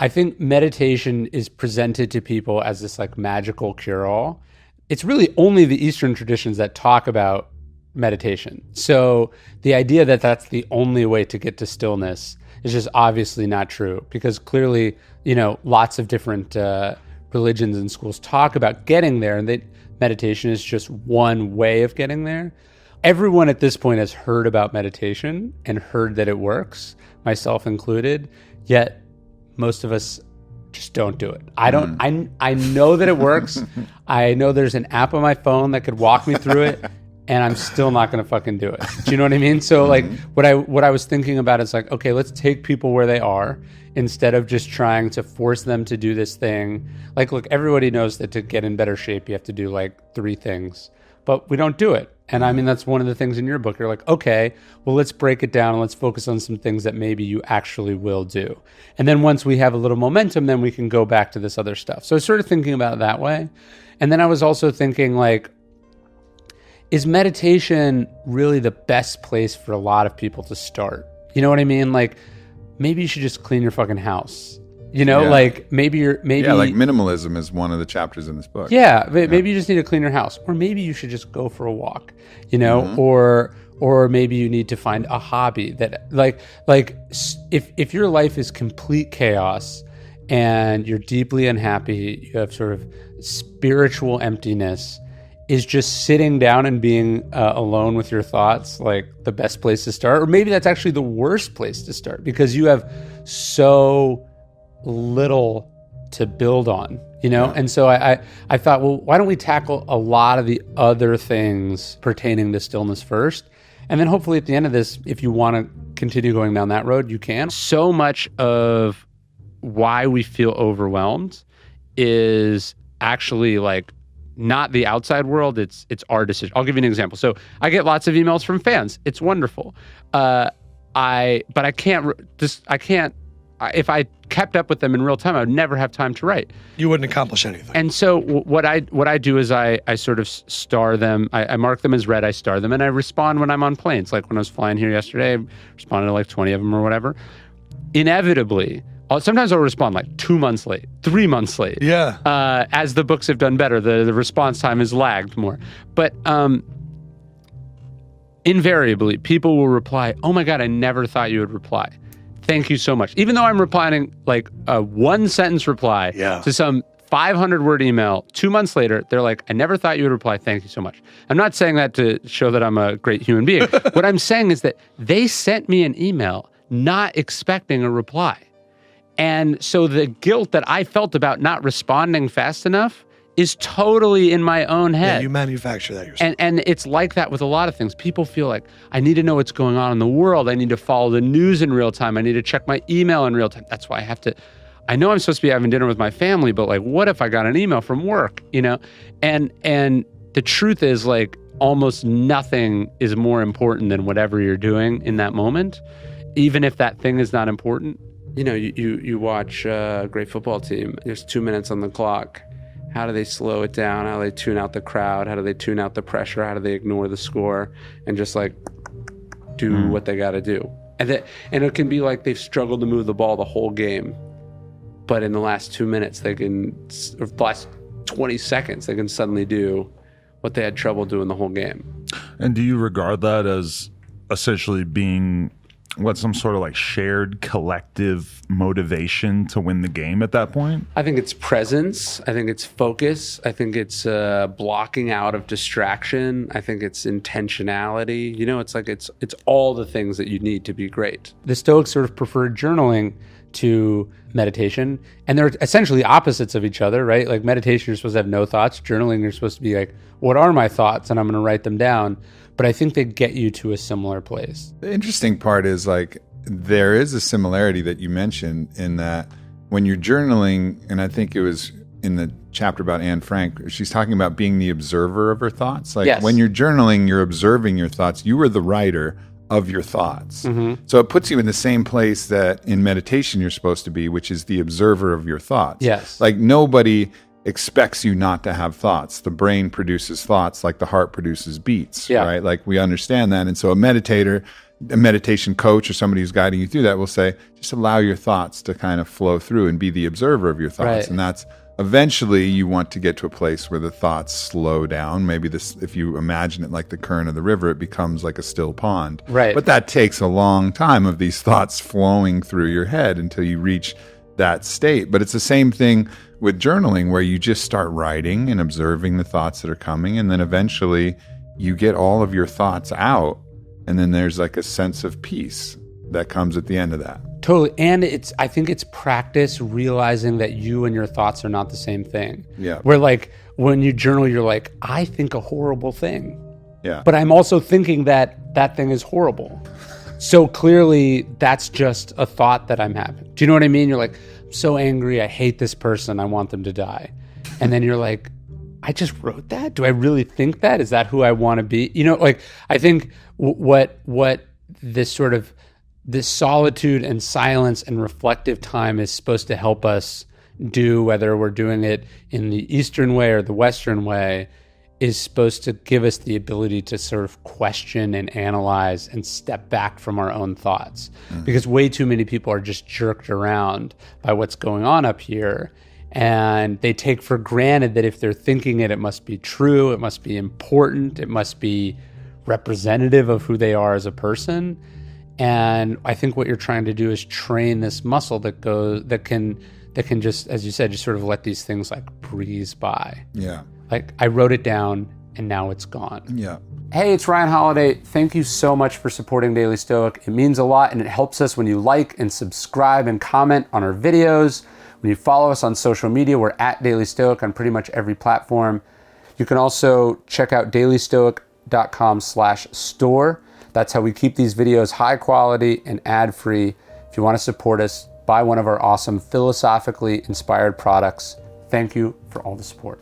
I think meditation is presented to people as this like magical cure-all. It's really only the Eastern traditions that talk about meditation. So the idea that that's the only way to get to stillness is just obviously not true, because clearly, lots of different religions and schools talk about getting there, and that meditation is just one way of getting there. Everyone at this point has heard about meditation and heard that it works, myself included, yet most of us just don't do it. I don't. I know that it works. I know there's an app on my phone that could walk me through it, and I'm still not going to fucking do it. Do you know what I mean? So like what I was thinking about is like, okay, let's take people where they are instead of just trying to force them to do this thing. Like, look, everybody knows that to get in better shape, you have to do like 3 things, but we don't do it. And I mean, that's one of the things in your book. You're like, okay, well, let's break it down and let's focus on some things that maybe you actually will do. And then once we have a little momentum, then we can go back to this other stuff. So I was sort of thinking about it that way. And then I was also thinking like, is meditation really the best place for a lot of people to start? You know what I mean? Like, maybe you should just clean your fucking house. Like maybe like minimalism is one of the chapters in this book. Yeah, maybe you just need to clean your house, or maybe you should just go for a walk, or maybe you need to find a hobby that if your life is complete chaos and you're deeply unhappy, you have sort of spiritual emptiness, is just sitting down and being alone with your thoughts like the best place to start? Or maybe that's actually the worst place to start because you have so little to build on, And so I thought, well, why don't we tackle a lot of the other things pertaining to stillness first? And then hopefully at the end of this, if you want to continue going down that road, you can. So much of why we feel overwhelmed is actually like not the outside world, it's our decision. I'll give you an example. So I get lots of emails from fans. It's wonderful. But I can't, if I kept up with them in real time, I would never have time to write. You wouldn't accomplish anything. And so what I do is I sort of star them. I mark them as read, I star them, and I respond when I'm on planes. Like when I was flying here yesterday, I responded to like 20 of them or whatever. Inevitably, sometimes I'll respond like 2 months late, 3 months late. Yeah. As the books have done better, the response time has lagged more. But invariably, people will reply, "Oh my God, I never thought you would reply. Thank you so much." Even though I'm replying like a 1-sentence reply to some 500-word email, 2 months later, they're like, "I never thought you would reply. Thank you so much." I'm not saying that to show that I'm a great human being. What I'm saying is that they sent me an email not expecting a reply. And so the guilt that I felt about not responding fast enough is totally in my own head. Yeah, you manufacture that yourself. And it's like that with a lot of things. People feel like, I need to know what's going on in the world. I need to follow the news in real time. I need to check my email in real time. That's why I know I'm supposed to be having dinner with my family, but like, what if I got an email from work, And the truth is like, almost nothing is more important than whatever you're doing in that moment, even if that thing is not important. You watch a great football team. There's 2 minutes on the clock. How do they slow it down? How do they tune out the crowd? How do they tune out the pressure? How do they ignore the score and just like do what they got to do? And it can be like they've struggled to move the ball the whole game, but in the last 2 minutes, or the last 20 seconds, they can suddenly do what they had trouble doing the whole game. And do you regard that as essentially being some sort of like shared collective motivation to win the game at that point? I think it's presence. I think it's focus. I think it's blocking out of distraction. I think it's intentionality. It's like it's all the things that you need to be great. The Stoics sort of preferred journaling to meditation, and they're essentially opposites of each other, right? Like meditation, you're supposed to have no thoughts. Journaling, you're supposed to be like, what are my thoughts? And I'm going to write them down. But I think they get you to a similar place. The interesting part is like, there is a similarity that you mentioned in that when you're journaling, and I think it was in the chapter about Anne Frank, she's talking about being the observer of her thoughts. Like when you're journaling, you're observing your thoughts. You are the writer of your thoughts. Mm-hmm. So it puts you in the same place that in meditation you're supposed to be, which is the observer of your thoughts. Yes. Like nobody expects you not to have thoughts. The brain produces thoughts like the heart produces beats, right? Like we understand that. And so a meditator a meditation coach or somebody who's guiding you through that will say, just allow your thoughts to kind of flow through and be the observer of your thoughts. Right. And that's eventually you want to get to a place where the thoughts slow down. Maybe this, if you imagine it like the current of the river, it becomes like a still pond. Right. But that takes a long time of these thoughts flowing through your head until you reach that state. But it's the same thing with journaling, where you just start writing and observing the thoughts that are coming. And then eventually you get all of your thoughts out. And then there's like a sense of peace that comes at the end of that. Totally. And I think it's practice realizing that you and your thoughts are not the same thing. Yeah. Where like when you journal, you're like, I think a horrible thing. Yeah. But I'm also thinking that that thing is horrible. So clearly that's just a thought that I'm having. Do you know what I mean? You're like, I'm so angry. I hate this person. I want them to die. And then you're like, I just wrote that? Do I really think that? Is that who I want to be? You know, like I think what this sort of this solitude and silence and reflective time is supposed to help us do, whether we're doing it in the Eastern way or the Western way, is supposed to give us the ability to sort of question and analyze and step back from our own thoughts. Because way too many people are just jerked around by what's going on up here. And they take for granted that if they're thinking it, it must be true, it must be important, it must be representative of who they are as a person. And I think what you're trying to do is train this muscle that can just, as you said, just sort of let these things like breeze by. Yeah. Like I wrote it down and now it's gone. Yeah. Hey, it's Ryan Holiday. Thank you so much for supporting Daily Stoic. It means a lot and it helps us when you like and subscribe and comment on our videos. When you follow us on social media, we're at Daily Stoic on pretty much every platform. You can also check out dailystoic.com/store. That's how we keep these videos high quality and ad-free. If you want to support us, buy one of our awesome philosophically inspired products. Thank you for all the support.